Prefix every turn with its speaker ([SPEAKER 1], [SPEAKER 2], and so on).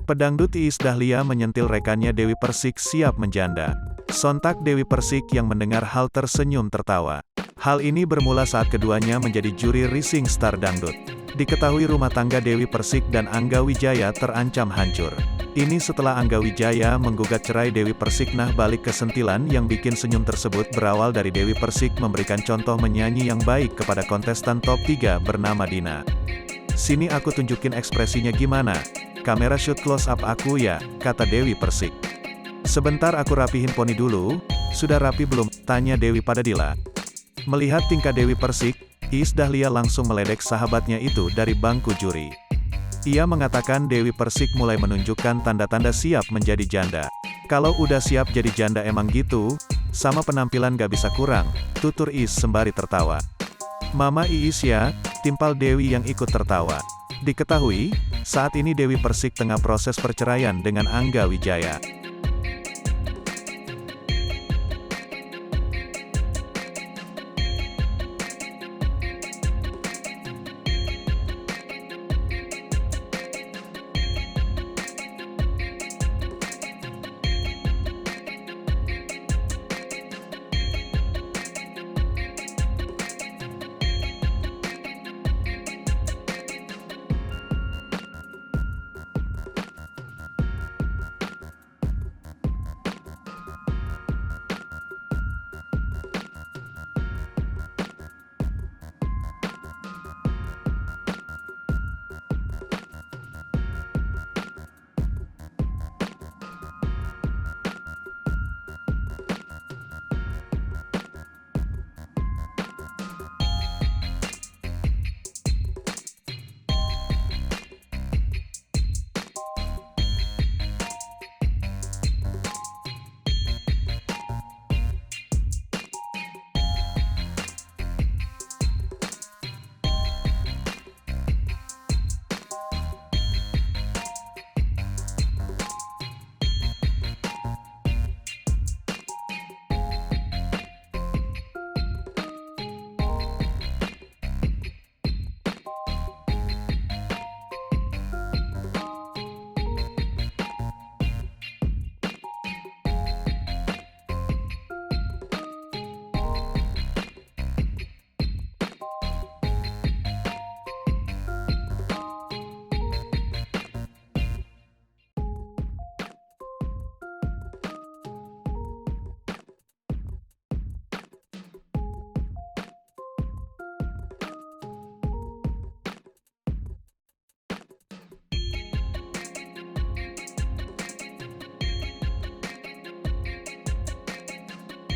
[SPEAKER 1] Pedangdut Iis Dahlia menyentil rekannya Dewi Persik siap menjanda. Sontak Dewi Persik yang mendengar hal tersenyum tertawa. Hal ini bermula saat keduanya menjadi juri Rising Star Dangdut. Diketahui rumah tangga Dewi Persik dan Angga Wijaya terancam hancur. Ini setelah Angga Wijaya menggugat cerai Dewi Persik. Nah, balik ke sentilan yang bikin senyum tersebut berawal dari Dewi Persik memberikan contoh menyanyi yang baik kepada kontestan top 3 bernama Dina. "Sini aku tunjukin ekspresinya gimana. Kamera shoot close up aku ya," kata Dewi Persik. "Sebentar aku rapihin poni dulu." "Sudah rapi belum?" tanya Dewi pada Dila. Melihat tingkah Dewi Persik, Iis Dahlia langsung meledek sahabatnya itu dari bangku juri. Ia mengatakan Dewi Persik mulai menunjukkan tanda-tanda siap menjadi janda. "Kalau udah siap jadi janda emang gitu, sama penampilan gak bisa kurang," tutur Iis sembari tertawa. "Mama Iis ya," timpal Dewi yang ikut tertawa. Diketahui, saat ini Dewi Persik tengah proses perceraian dengan Angga Wijaya.